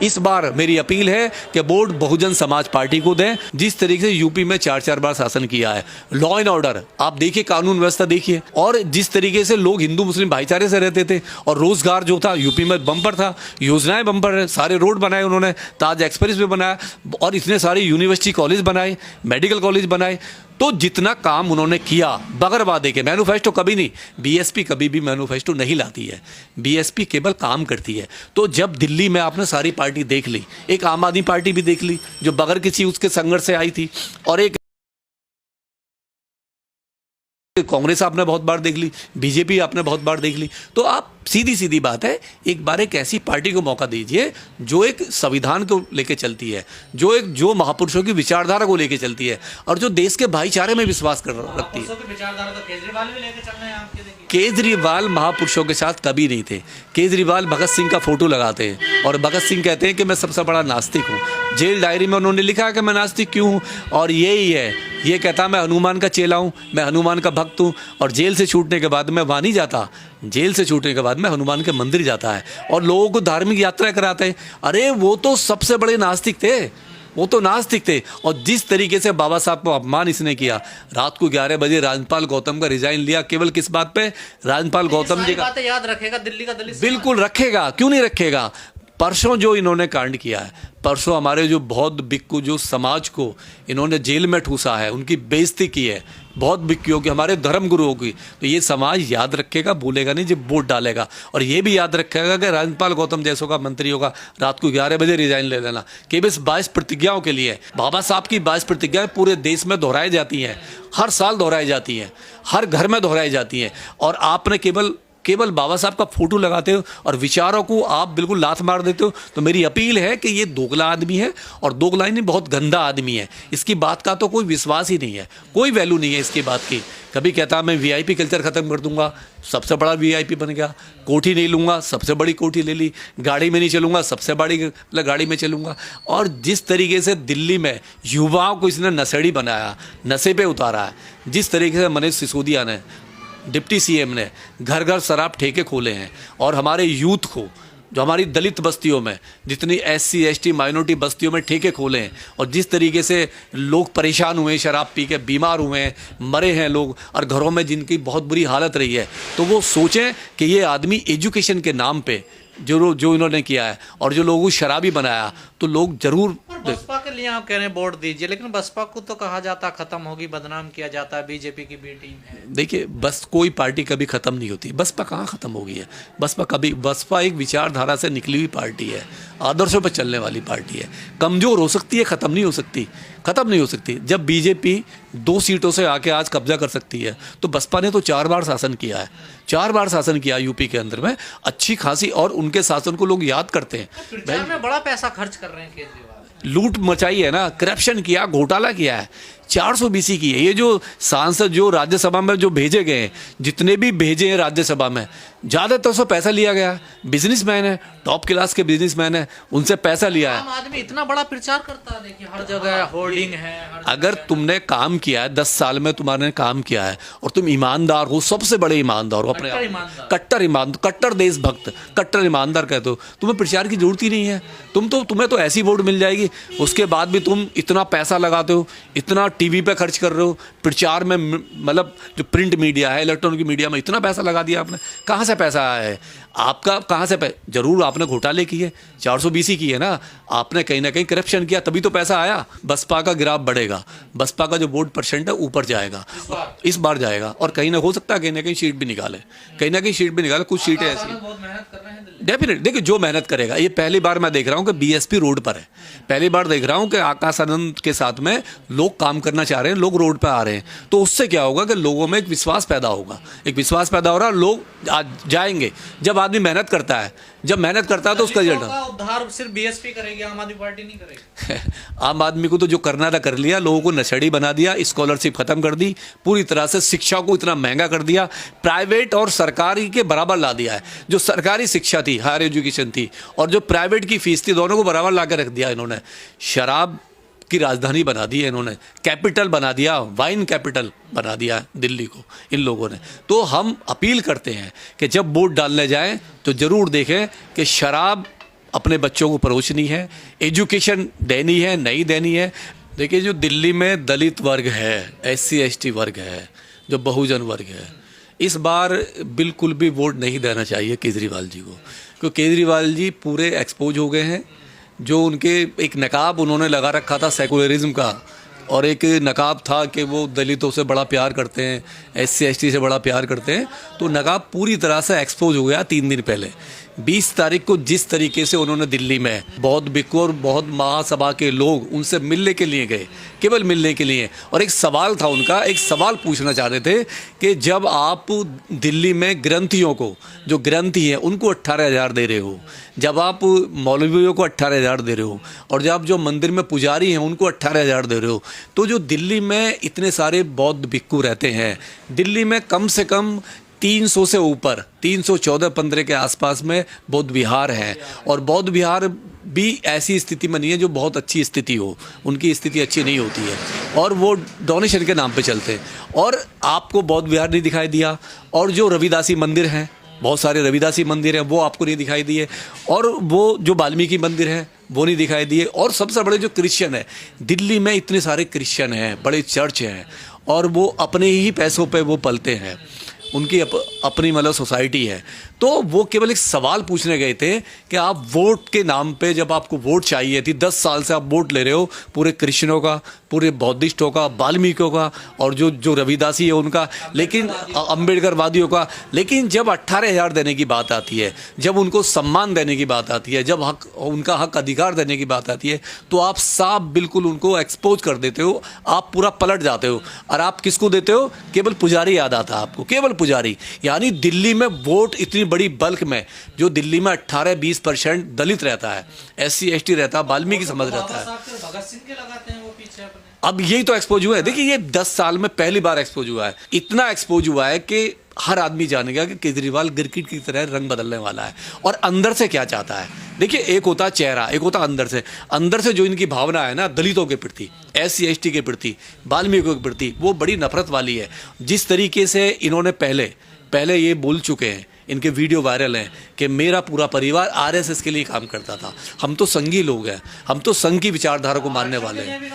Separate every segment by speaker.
Speaker 1: इस बार मेरी अपील है कि वोट बहुजन समाज पार्टी को दें। जिस तरीके से यूपी में 4-4 बार शासन किया है, लॉ एंड ऑर्डर आप देखिए, कानून व्यवस्था देखिए, और जिस तरीके से लोग हिंदू मुस्लिम भाईचारे से रहते थे, और रोजगार जो था यूपी में बम्पर था, योजनाएं बम्पर है, सारे रोड बनाए उन्होंने, ताज एक्सप्रेस वे बनाया, और इतने सारे यूनिवर्सिटी कॉलेज बनाए, मेडिकल कॉलेज बनाए। तो जितना काम उन्होंने किया बगैर वादे के, मैन्युफेस्टो कभी नहीं, बीएसपी कभी भी मैन्युफेस्टो नहीं लाती है, बीएसपी केवल काम करती है। तो जब दिल्ली में आपने सारी पार्टी देख ली, एक आम आदमी पार्टी भी देख ली जो बगैर किसी उसके संघर्ष से आई थी, और एक कांग्रेस आपने बहुत बार देख ली, बीजेपी आपने बहुत बार देख ली। तो आप सीधी सीधी बात है, एक बार एक ऐसी पार्टी को मौका दीजिए जो एक संविधान को लेके चलती है, जो महापुरुषों की विचारधारा को लेके चलती है, और जो देश के भाईचारे में विश्वास कर रखती है।
Speaker 2: विचारधारा तो केजरीवाल भी लेके चल रहे हैं आपके, देखिए
Speaker 1: केजरीवाल महापुरुषों के साथ कभी नहीं थे। केजरीवाल भगत सिंह का फोटो लगाते हैं, और भगत सिंह कहते हैं कि मैं सबसे बड़ा नास्तिक हूँ। जेल डायरी में उन्होंने लिखा है कि मैं नास्तिक क्यों हूँ, और यही है, ये कहता मैं हनुमान का चेला हूँ, मैं हनुमान का भक्त हूँ, और जेल से छूटने के बाद मैं वहाँ नहीं जाता, जेल से छूटने के बाद मैं हनुमान के मंदिर जाता है, और लोगों को धार्मिक यात्रा कराते हैं। अरे वो तो सबसे बड़े नास्तिक थे, वो तो नास्तिक थे। और जिस तरीके से बाबा साहब को अपमान इसने किया, रात को 11 बजे राज्यपाल गौतम का रिजाइन लिया, केवल किस बात पे? राज्यपाल गौतम जी का
Speaker 2: बातें याद रखेगा दिल्ली का दलित,
Speaker 1: बिल्कुल रखेगा, क्यों नहीं रखेगा। परसों जो इन्होंने कांड किया है, परसों हमारे जो बहुत बिक्कू जो समाज को इन्होंने जेल में ठूसा है, उनकी बेइज्जती की है बहुत बिक्कियों की, हमारे धर्म गुरुओं की, तो ये समाज याद रखेगा, भूलेगा नहीं, जब वोट डालेगा। और ये भी याद रखेगा कि राज्यपाल गौतम जैसों का मंत्री होगा, रात को 11 बजे रिजाइन ले लेना, केवल 22 प्रतिज्ञाओं के लिए। बाबा साहब की 22 प्रतिज्ञाएं पूरे देश में दोहराई जाती हैं, हर साल दोहराई जाती हैं, हर घर में दोहराई जाती हैं, और आपने केवल बाबा साहब का फोटो लगाते हो और विचारों को आप बिल्कुल लात मार देते हो। तो मेरी अपील है कि ये दोगला आदमी है, और दोगला नहीं, बहुत गंदा आदमी है। इसकी बात का तो कोई विश्वास ही नहीं है, कोई वैल्यू नहीं है इसकी बात की। कभी कहता मैं वीआईपी कल्चर ख़त्म कर दूंगा, सबसे बड़ा वीआईपी बन गया, कोठी नहीं लूँगा, सबसे बड़ी कोठी ले ली, गाड़ी में नहीं चलूँगा, सबसे बड़ी गाड़ी में चलूँगा। और जिस तरीके से दिल्ली में युवाओं को इसने नशेड़ी बनाया, नशे पे उतारा है, जिस तरीके से मनीष सिसोदिया ने, डिप्टी सीएम ने घर घर शराब ठेके खोले हैं, और हमारे यूथ को, जो हमारी दलित बस्तियों में, जितनी एससी एसटी माइनॉरिटी बस्तियों में ठेके खोले हैं, और जिस तरीके से लोग परेशान हुए, शराब पी के बीमार हुए हैं, मरे हैं लोग, और घरों में जिनकी बहुत बुरी हालत रही है, तो वो सोचें कि ये आदमी एजुकेशन के नाम पे जो इन्होंने किया है, और जो लोगों को शराबी बनाया, तो लोग जरूर।
Speaker 2: बसपा के लिए आप कह रहे हैं वोट दीजिए, लेकिन बसपा को तो कहा जाता खत्म होगी, बदनाम किया जाता है, बीजेपी की बी टीम है।
Speaker 1: देखिए, बस कोई पार्टी कभी ख़त्म नहीं होती। बसपा कहाँ ख़त्म हो गई है? बसपा एक विचारधारा से निकली हुई पार्टी है, आदर्शों पर चलने वाली पार्टी है। कमज़ोर हो सकती है, ख़त्म नहीं हो सकती, ख़त्म नहीं हो सकती। जब बीजेपी 2 सीटों से आके आज कब्जा कर सकती है, तो बसपा ने तो 4 बार शासन किया है, 4 बार शासन किया यूपी के अंदर में, अच्छी खासी, और उनके शासन को लोग याद करते हैं।
Speaker 2: प्रचार में बड़ा पैसा खर्च कर रहे हैं केजरीवाल,
Speaker 1: लूट मचाई है ना, करप्शन किया, घोटाला किया है, 420 की है। ये जो सांसद जो राज्यसभा में जो भेजे गए हैं, जितने भी भेजे हैं राज्यसभा में, ज़्यादातर से पैसा लिया गया है। बिजनेसमैन है, टॉप क्लास के बिजनेसमैन है, उनसे पैसा लिया है।
Speaker 2: आम आदमी इतना बड़ा प्रचार करता है, देखिए हर जगह होर्डिंग है।
Speaker 1: अगर तुमने काम किया है, 10 साल में तुम्हारे काम किया है, और तुम ईमानदार हो, सबसे बड़े ईमानदार हो, अपने कट्टर ईमानदार, कट्टर देशभक्त, कट्टर ईमानदार कहते हो, तुम्हें प्रचार की जरूरत ही नहीं है। तुम्हें तो ऐसी वोट मिल जाएगी, उसके बाद भी तुम इतना पैसा लगाते हो, इतना टीवी पे खर्च कर रहे हो, प्रचार में, मतलब जो प्रिंट मीडिया है, इलेक्ट्रॉनिक मीडिया में इतना पैसा लगा दिया आपने। कहाँ से पैसा आया है आपका? कहाँ से जरूर आपने घोटाले किए, 420 की है ना, आपने कहीं ना कहीं करप्शन किया, तभी तो पैसा आया। बसपा का ग्राफ बढ़ेगा, बसपा का जो वोट परसेंट है ऊपर जाएगा, इस बार जाएगा, और कहीं ना हो सकता है कहीं ना कहीं सीट भी निकाले, कहीं ना कहीं सीट भी निकाले। कुछ सीटें ऐसी डेफिनेट, देखिए जो मेहनत करेगा। ये पहली बार मैं देख रहा हूँ कि बीएसपी रोड पर है, पहली बार देख रहा हूँ कि आकाश आनंद के साथ में लोग काम करना चाह रहे हैं, लोग रोड पर आ रहे हैं। तो उससे क्या होगा कि लोगों में एक विश्वास पैदा होगा, एक विश्वास पैदा हो रहा है, लोग जाएंगे। जब आदमी मेहनत करता है, तो उसका रिजल्ट
Speaker 2: उद्धार सिर्फ बीएसपी करेगी, आम आदमी पार्टी नहीं करेगी।
Speaker 1: आम आदमी को तो जो करना था कर लिया, लोगों को नशेड़ी बना दिया, स्कॉलरशिप खत्म कर दी, पूरी तरह से शिक्षा को इतना महंगा कर दिया, प्राइवेट और सरकारी के बराबर ला दिया है। जो सरकारी शिक्षा थी, हायर एजुकेशन थी, और जो प्राइवेट की फीस थी, दोनों को बराबर ला के रख दिया इन्होंने। शराब की राजधानी बना दी है इन्होंने, कैपिटल बना दिया, वाइन कैपिटल बना दिया दिल्ली को इन लोगों ने। तो हम अपील करते हैं कि जब वोट डालने जाएं तो ज़रूर देखें कि शराब अपने बच्चों को परोसनी है, एजुकेशन देनी है, नहीं देनी है। देखिए जो दिल्ली में दलित वर्ग है, SC ST वर्ग है, जो बहुजन वर्ग है, इस बार बिल्कुल भी वोट नहीं देना चाहिए केजरीवाल जी को, क्योंकि केजरीवाल जी पूरे एक्सपोज हो गए हैं। जो उनके एक नकाब उन्होंने लगा रखा था सेकुलरिज्म का, और एक नकाब था कि वो दलितों से बड़ा प्यार करते हैं, SC ST से बड़ा प्यार करते हैं, तो नकाब पूरी तरह से एक्सपोज हो गया 3 दिन पहले। 20 तारीख को जिस तरीके से उन्होंने दिल्ली में बहुत बिक्कू और बहुत महासभा के लोग उनसे मिलने के लिए गए, केवल मिलने के लिए, और एक सवाल था उनका, एक सवाल पूछना चाह रहे थे कि जब आप दिल्ली में ग्रंथियों को, जो ग्रंथी हैं उनको 18,000 दे रहे हो, जब आप मौलवियों को 18,000 दे रहे हो, और जब जो मंदिर में पुजारी हैं उनको 18,000 दे रहे हो, तो जो दिल्ली में इतने सारे बौद्ध भिक्खू रहते हैं, दिल्ली में कम से कम 300 से ऊपर 314-15 के आसपास में बौद्ध विहार हैं, और बौद्ध विहार भी ऐसी स्थिति में नहीं है जो बहुत अच्छी स्थिति हो, उनकी स्थिति अच्छी नहीं होती है, और वो डोनेशन के नाम पे चलते हैं। और आपको बौद्ध विहार नहीं दिखाई दिया, और जो रविदासी मंदिर हैं, बहुत सारे रविदासी मंदिर हैं, वो आपको नहीं दिखाई दिए, और वो जो वाल्मीकि मंदिर है वो नहीं दिखाई दिए, और सबसे बड़े जो क्रिश्चियन है, दिल्ली में इतने सारे क्रिश्चियन हैं, बड़े चर्च हैं, और वो अपने ही पैसों पे वो पलते हैं, उनकी अपनी मतलब सोसाइटी है। तो वो केवल एक सवाल पूछने गए थे कि आप वोट के नाम पे, जब आपको वोट चाहिए थी, 10 साल से आप वोट ले रहे हो पूरे क्रिश्चियनों का, पूरे बौद्धिस्टों का, वाल्मीकियों का, और जो रविदासी है उनका, लेकिन अम्बेडकरवादियों का, लेकिन जब 18,000 देने की बात आती है, जब उनको सम्मान देने की बात आती है, जब उनका हक अधिकार देने की बात आती है, तो आप साफ बिल्कुल उनको एक्सपोज कर देते हो, आप पूरा पलट जाते हो। और आप किसको देते हो? केवल पुजारी याद आता है आपको, केवल पुजारी। यानी दिल्ली में वोट इतनी बड़ी बल्क में, जो दिल्ली में 18-20% दलित रहता है, SC ST रहता है, वाल्मीकि समाज रहता है,
Speaker 2: भगत सिंह के लगाते हैं वो पीछे अपने।
Speaker 1: अब यही तो एक्सपोज हुआ है। देखिए ये 10 साल में पहली बार एक्सपोज हुआ है, इतना एक्सपोज हुआ है कि हर आदमी जानेगा कि केजरीवाल गिरगिट की तरह रंग बदलने वाला है, और अंदर से क्या चाहता है। देखिए एक होता चेहरा, एक होता अंदर से जो इनकी भावना है ना, दलितों के प्रति, SC ST के प्रति, वाल्मीकियों के प्रति, वो बड़ी नफरत वाली है। जिस तरीके से इन्होंने पहले ये बोल चुके हैं, इनके वीडियो वायरल हैं कि मेरा पूरा परिवार RSS के लिए काम करता था, हम तो संघी लोग हैं, हम तो संघ की विचारधारा को मानने वाले हैं,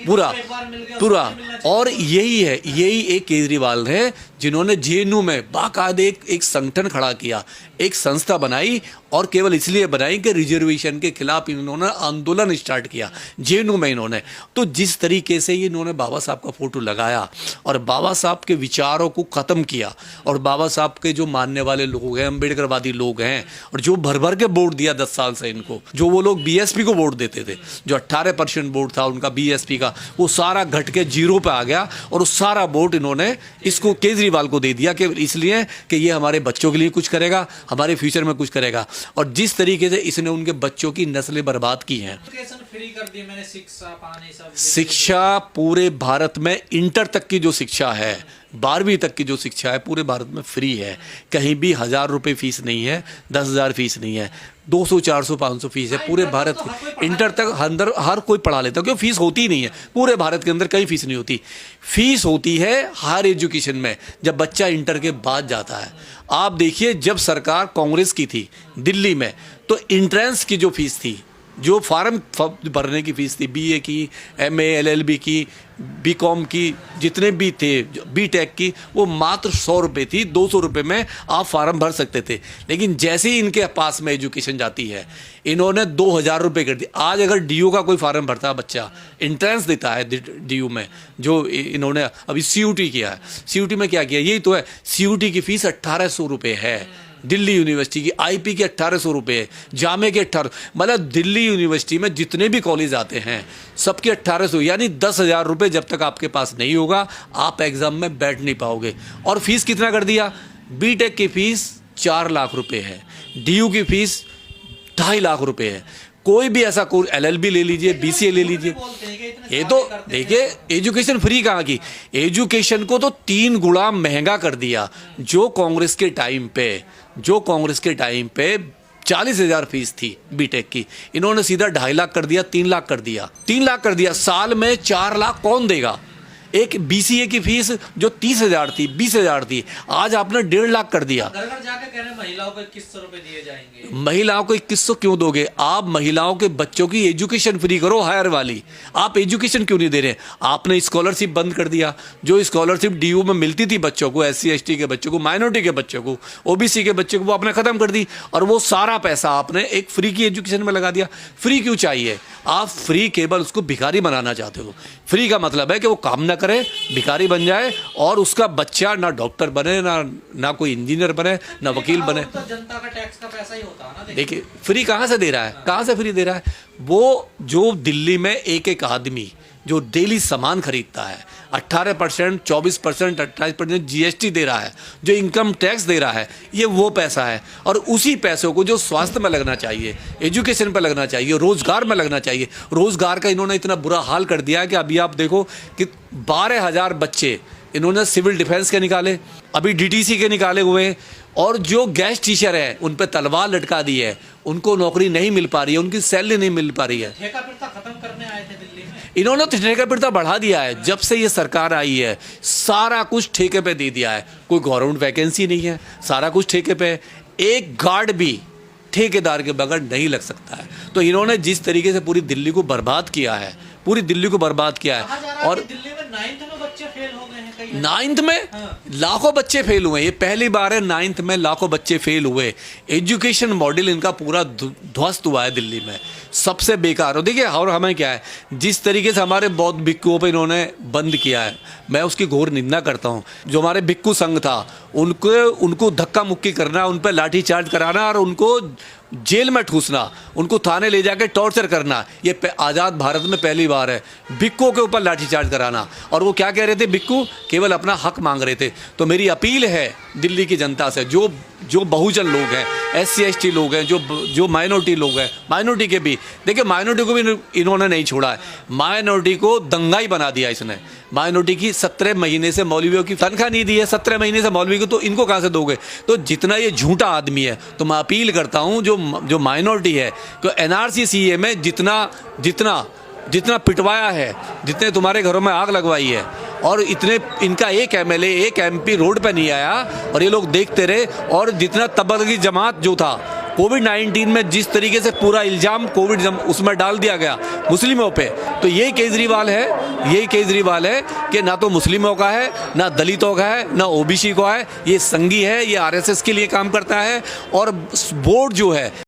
Speaker 1: पूरा। और यही एक केजरीवाल है जिन्होंने JNU में बाकायदे एक संगठन खड़ा किया, एक संस्था बनाई, और केवल इसलिए बनाई कि रिजर्वेशन के खिलाफ इन्होंने आंदोलन स्टार्ट किया JNU में इन्होंने। तो जिस तरीके से इन्होंने बाबा साहब का फोटो लगाया और बाबा साहब के विचारों को ख़त्म किया, और बाबा साहब के जो मानने वाले लोग हैं, अम्बेडकरवादी लोग हैं, और जो भर के वोट दिया 10 साल से इनको, जो वो लोग BSP को वोट देते थे, जो 18% वोट था उनका BSP का, वो सारा घट के 0 पे आ गया, और वो सारा वोट इन्होंने इसको केजरीवाल को दे दिया, केवल इसलिए कि ये हमारे बच्चों के लिए कुछ करेगा, हमारे फ्यूचर में कुछ करेगा। और जिस तरीके से इसने उनके बच्चों की नस्लें बर्बाद की हैं,
Speaker 2: फ्री कर दी मैंने, शिक्षा पानी सब,
Speaker 1: शिक्षा पूरे भारत में इंटर तक की जो शिक्षा है, 12वीं तक की जो शिक्षा है, पूरे भारत में फ्री है। कहीं भी 1,000 रुपये फीस नहीं है, 10,000 फीस नहीं है, 200, 400, 500 फीस है पूरे भारत की। इंटर तक अंदर हर कोई पढ़ा लेता है, क्योंकि फीस होती ही नहीं है पूरे भारत के अंदर, कहीं फीस नहीं होती। फीस होती है हायर एजुकेशन में, जब बच्चा इंटर के बाद जाता है। आप देखिए जब सरकार कांग्रेस की थी दिल्ली में, तो इंट्रेंस की जो फीस थी, जो फार्म भरने की फीस थी, BA की, MA LLB की, BCom की, जितने भी थे, BTech की, वो मात्र 100 रुपये थी। 200 रुपये में आप फार्म भर सकते थे। लेकिन जैसे ही इनके पास में एजुकेशन जाती है, इन्होंने 2,000 रुपये कर दिए। आज अगर DU का कोई फार्म भरता है बच्चा, इंट्रेंस देता है DU में, जो इन्होंने अभी CUT किया है, CUT में क्या किया, यही तो है, CUT की फीस 1,800 रुपये है। दिल्ली यूनिवर्सिटी की, IP के 1,800 रुपये, जामे के 18, मतलब दिल्ली यूनिवर्सिटी में जितने भी कॉलेज आते हैं सबके 1,800, यानी 10,000 रुपये जब तक आपके पास नहीं होगा आप एग्ज़ाम में बैठ नहीं पाओगे। और फीस कितना कर दिया? BTech की फीस 4 लाख रुपये है, DU की फीस 2.5 लाख रुपये है। कोई भी ऐसा कोर्स, LLB ले लीजिए, BCA ले लीजिए, ये तो देखिए एजुकेशन फ्री कहाँ की, एजुकेशन को तो 3 गुना महंगा कर दिया। जो कांग्रेस के टाइम पे 40,000 फीस थी BTech की, इन्होंने सीधा 2.5 लाख कर दिया, 3 लाख कर दिया, 3 लाख कर दिया। साल में 4 लाख कौन देगा? एक BCA की फीस जो 30,000 थी, 20,000 थी, आज आपने 1.5 लाख कर दिया।
Speaker 2: घर घर जाके कह रहे हैं महिलाओं को 2100 रुपए दिए जाएंगे।
Speaker 1: महिलाओं को 2100 क्यों दोगे? आप महिलाओं के बच्चों की एजुकेशन फ्री करो, हायर वाली। आप एजुकेशन क्यों नहीं दे रहे? आपने स्कॉलरशिप बंद कर दिया। जो स्कॉलरशिप DU में मिलती थी बच्चों को, SC ST के बच्चों को, माइनॉरिटी के बच्चों को, OBC के बच्चों को, वो आपने खत्म कर दी और वो सारा पैसा आपने एक फ्री की एजुकेशन में लगा दिया। फ्री क्यों चाहिए? आप फ्री केवल उसको भिखारी बनाना चाहते हो। फ्री का मतलब है कि वो काम ना करे, भिखारी बन जाए और उसका बच्चा ना डॉक्टर बने, ना कोई इंजीनियर बने, ना वकील बने।
Speaker 2: तो जनता का टैक्स का पैसा ही होता है ना।
Speaker 1: देखिए फ्री कहाँ से दे रहा है? कहाँ से फ्री दे रहा है? वो जो दिल्ली में एक आदमी जो डेली सामान खरीदता है 18%, 24%, 28% GST दे रहा है, जो इनकम टैक्स दे रहा है, ये वो पैसा है। और उसी पैसों को जो स्वास्थ्य में लगना चाहिए, एजुकेशन पर लगना चाहिए, रोजगार में लगना चाहिए, रोजगार का इन्होंने इतना बुरा हाल कर दिया है कि अभी आप देखो कि 12,000 बच्चे इन्होंने सिविल डिफेंस के निकाले, अभी DTC के निकाले हुए हैं, और जो गेस्ट टीचर है उन पे तलवार लटका दी है, उनको नौकरी नहीं मिल पा रही है, उनकी सैलरी नहीं मिल पा रही है।
Speaker 2: ठेका पिरता खत्म करने आए थे दिल्ली में।
Speaker 1: इन्होंने तो ठेका पिरता बढ़ा दिया है। जब से ये सरकार आई है सारा कुछ ठेके पे दे दिया है। कोई गवर्नमेंट वैकेंसी नहीं है, सारा कुछ ठेके पे। एक गार्ड भी ठेकेदार के बगैर नहीं लग सकता है। तो इन्होंने जिस तरीके से पूरी दिल्ली को बर्बाद किया है, पूरी दिल्ली को बर्बाद किया है। और
Speaker 2: दिल्ली में 9th में बच्चे फेल हो गए हैं कई।
Speaker 1: 9th में लाखों बच्चे फेल हुए। ये पहली बार है 9th में लाखों बच्चे फेल हुए। एजुकेशन मॉडल इनका पूरा ध्वस्त हुआ है दिल्ली में, सबसे बेकार। और देखिए, और हमें क्या है, जिस तरीके से हमारे बौद्ध भिक्खुओं पे इन्होंने बंद किया है, मैं उसकी घोर निंदा करता हूँ। जो हमारे भिक्खु संघ था, उनको धक्का मुक्की करना, उन पर लाठी चार्ज कराना और उनको जेल में ठूसना, उनको थाने ले जाके टॉर्चर करना, ये आज़ाद भारत में पहली बार है। भिक्खुओं के ऊपर लाठीचार्ज कराना। और वो क्या कह रहे थे? भिक्खु केवल अपना हक मांग रहे थे। तो मेरी अपील है दिल्ली की जनता से, जो बहुजन लोग हैं, SC ST लोग हैं, जो माइनॉरिटी लोग हैं, माइनॉरिटी के भी, देखिए माइनॉरिटी को भी इन्होंने नहीं छोड़ा है। माइनॉरिटी को दंगाई बना दिया इसने। माइनॉरिटी की 17 महीने से मौलवियों की तनख्वाह नहीं दी है, 17 महीने से मौलवी को, तो इनको कहाँ से दोगे? तो जितना ये झूठा आदमी है, तो मैं अपील करता हूँ जो माइनॉरिटी है, तो NRC CA में जितना पिटवाया है, जितने तुम्हारे घरों में आग लगवाई है, और इतने इनका एक MLA, एक MP रोड पे नहीं आया और ये लोग देखते रहे। और जितना तबलीगी जमात जो था, कोविड-19 में जिस तरीके से पूरा इल्ज़ाम उसमें डाल दिया गया मुस्लिमों पे, तो यही केजरीवाल है कि ना तो मुस्लिमों का है, ना दलितों का है, ना OBC को है। ये संघी है, ये RSS के लिए काम करता है। और बोर्ड जो है